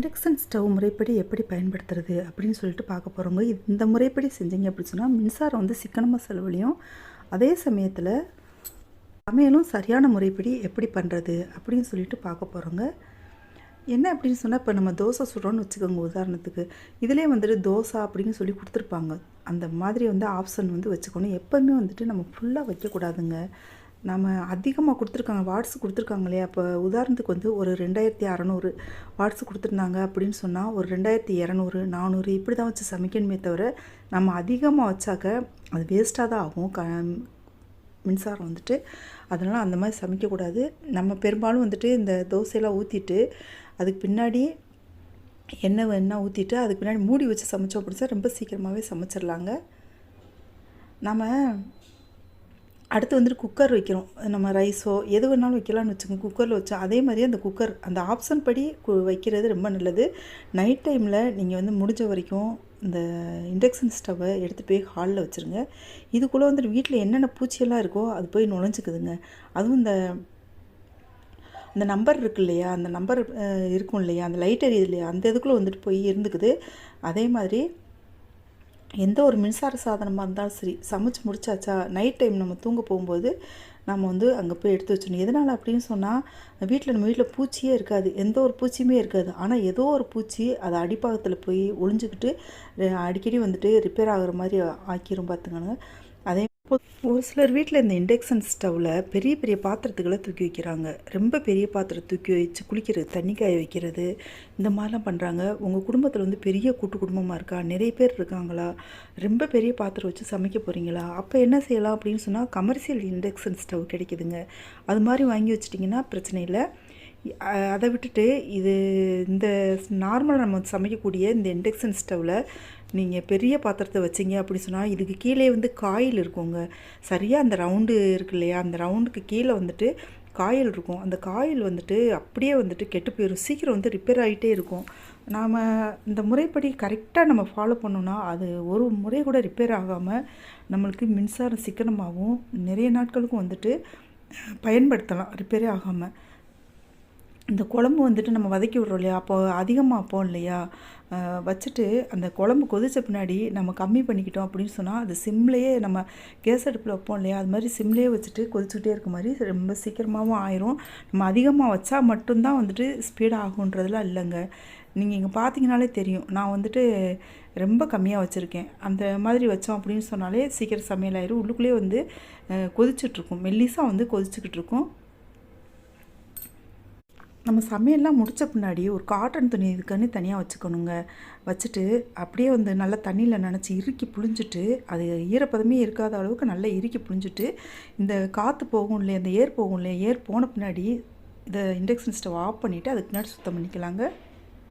Induction stove முறைப்படி எப்படி பயன்படுத்துறது அப்படின்னு சொல்லிட்டு பார்க்க போகிறோங்க. இந்த முறைப்படி செஞ்சீங்க அப்படின்னு சொன்னால் மின்சாரம் வந்து சிக்கனமாக செலவழியும். அதே சமயத்தில் சமையலும் சரியான முறைப்படி எப்படி பண்ணுறது அப்படின்னு சொல்லிட்டு பார்க்க போகிறோங்க. என்ன அப்படின்னு சொன்னால், இப்போ நம்ம தோசை சுடுறோன்னு வச்சுக்கோங்க உதாரணத்துக்கு. இதிலே வந்துட்டு தோசை அப்படின்னு சொல்லி கொடுத்துருப்பாங்க. அந்த மாதிரி வந்து ஆப்ஷன் வந்து வச்சுக்கணும். எப்போவுமே வந்துட்டு நம்ம ஃபுல்லாக வைக்கக்கூடாதுங்க. நம்ம அதிகமாக கொடுத்துருக்காங்க, வாட்ஸ் கொடுத்துருக்காங்க இல்லையா? அப்போ உதாரணத்துக்கு வந்து ஒரு 2600 வாட்ஸ் கொடுத்துருந்தாங்க அப்படின்னு சொன்னால், ஒரு 2200 400 இப்படி தான் வச்சு சமைக்கணுமே தவிர, நம்ம அதிகமாக வச்சாக்க அது வேஸ்ட்டாக தான் ஆகும் மின்சாரம் வந்துட்டு. அதனால் அந்த மாதிரி சமைக்கக்கூடாது. நம்ம பெரும்பாலும் வந்துட்டு இந்த தோசையெல்லாம் ஊற்றிட்டு அதுக்கு பின்னாடி எண்ணெய் ஊற்றிட்டு அதுக்கு பின்னாடி மூடி வச்சு சமைச்சோம் அப்படின்னா ரொம்ப சீக்கிரமாகவே சமைச்சிடலாங்க. நம்ம அடுத்து வந்துட்டு குக்கர் வைக்கிறோம். நம்ம ரைஸோ எது வேணாலும் வைக்கலாம்னு வச்சுக்கோங்க. குக்கரில் வச்சா அதே மாதிரி அந்த குக்கர் அந்த ஆப்ஷன் படி வைக்கிறது ரொம்ப நல்லது. நைட் டைமில் நீங்கள் வந்து முடிஞ்ச வரைக்கும் இந்த இண்டக்ஷன் ஸ்டவ்வை எடுத்து போய் ஹாலில் வச்சுருங்க. இதுக்குள்ளே வந்துட்டு வீட்டில் என்னென்ன பூச்சியெல்லாம் இருக்கோ அது போய் நுழைஞ்சிக்குதுங்க. அதுவும் இந்த நம்பர் இருக்கு இல்லையா, அந்த நம்பர் இருக்கும் இல்லையா, அந்த லைட் எரியுது இல்லையா, அந்த இதுக்குள்ளே வந்துட்டு போய் இருந்துக்குது. அதே மாதிரி எந்த ஒரு மின்சார சாதனமாக இருந்தாலும் சரி, சமைச்சு முடிச்சாச்சா நைட் டைம் நம்ம தூங்க போகும்போது நம்ம வந்து அங்கே போய் எடுத்து வச்சிடணும். எதனால் அப்படின்னு சொன்னால், நம்ம வீட்டில் பூச்சியே இருக்காது, எந்த ஒரு பூச்சியுமே இருக்காது. ஆனால் ஏதோ ஒரு பூச்சி அது அடிப்பாகத்தில் போய் ஒளிஞ்சிக்கிட்டு அடிக்கடி வந்துட்டு ரிப்பேர் ஆகிற மாதிரி ஆக்கிரும் பார்த்துக்கோங்க. அதே ஒரு சிலர் வீட்டில் இந்த இண்டக்ஷன் ஸ்டவ்வில் பெரிய பெரிய பாத்திரத்துக்களை தூக்கி வைக்கிறாங்க. ரொம்ப பெரிய பாத்திரம் தூக்கி வச்சு குளிக்கிறது, தண்ணி காய வைக்கிறது, இந்த மாதிரிலாம் பண்ணுறாங்க. உங்கள் குடும்பத்தில் வந்து பெரிய கூட்டு குடும்பமாக இருக்கா, நிறைய பேர் இருக்காங்களா, ரொம்ப பெரிய பாத்திரம் வச்சு சமைக்க போகிறீங்களா, அப்போ என்ன செய்யலாம் அப்படின்னு சொன்னால், கமர்ஷியல் இண்டக்ஷன் ஸ்டவ் கிடைக்குதுங்க. அது மாதிரி வாங்கி வச்சிட்டிங்கன்னா பிரச்சனை இல்லை. அதை விட்டுட்டு இந்த நார்மல் நம்ம சமைக்கக்கூடிய இந்த இண்டக்ஷன் ஸ்டவ்வில் நீங்கள் பெரிய பாத்திரத்தை வச்சிங்க அப்படி சொன்னால், இதுக்கு கீழே வந்து காயில் இருக்குங்க. சரியாக அந்த ரவுண்டு இருக்கு இல்லையா, அந்த ரவுண்டுக்கு கீழே வந்துட்டு காயில் இருக்கும். அந்த காயில் வந்துட்டு அப்படியே வந்துட்டு கெட்டு போயிடும். சீக்கிரம் வந்து ரிப்பேர் ஆகிட்டே இருக்கும். நாம் இந்த முறைப்படி கரெக்டாக நம்ம ஃபாலோ பண்ணோன்னா அது ஒரு முறை கூட ரிப்பேர் ஆகாமல் நம்மளுக்கு மின்சாரம் சிக்கனமாகவும் நிறைய நாட்களுக்கும் வந்துட்டு பயன்படுத்தலாம் ரிப்பேரே ஆகாமல். இந்த குழம்பு வந்துட்டு நம்ம வதக்கி விட்றோம் இல்லையா, அப்போ அதிகமாக வைப்போம் இல்லையா, வச்சுட்டு அந்த குழம்பு கொதித்த பின்னாடி நம்ம கம்மி பண்ணிக்கிட்டோம் அப்படின்னு சொன்னால், அது சிம்லேயே நம்ம கேஸ் அடுப்பில் வைப்போம் இல்லையா, அது மாதிரி சிம்லேயே வச்சுட்டு கொதிச்சுக்கிட்டே இருக்க மாதிரி ரொம்ப சீக்கிரமாகவும் ஆயிரும். நம்ம அதிகமாக வச்சா மட்டும்தான் வந்துட்டு ஸ்பீடாக ஆகுன்றதுலாம் இல்லைங்க. நீங்கள் இங்கே பார்த்தீங்கனாலே தெரியும். நான் வந்துட்டு ரொம்ப கம்மியாக வச்சுருக்கேன். அந்த மாதிரி வச்சோம் அப்படின்னு சொன்னாலே சீக்கிரம் சமையல் ஆயிரும். உள்ளுக்குள்ளேயே வந்து கொதிச்சுட்ருக்கும், மெல்லிசாக வந்து கொதிச்சுக்கிட்டு இருக்கும். நம்ம சமையல்லாம் முடித்த பின்னாடி ஒரு காட்டன் துணி இதுக்குன்னு தனியாக வச்சுக்கணுங்க. வச்சுட்டு அப்படியே வந்து நல்லா தண்ணியில் நனைச்சி இறுக்கி புழிஞ்சிட்டு, அது ஈரப்பதமே இருக்காத அளவுக்கு நல்லா இறுக்கி புழிஞ்சிட்டு, இந்த காற்று போகும் இல்லையா, இந்த ஏர் போகும் இல்லையா, ஏர் போன பின்னாடி இந்த இண்டக்ஷன் ஸ்டவ் ஆஃப் பண்ணிவிட்டு அதுக்கு பின்னாடி சுத்தம் பண்ணிக்கலாங்க.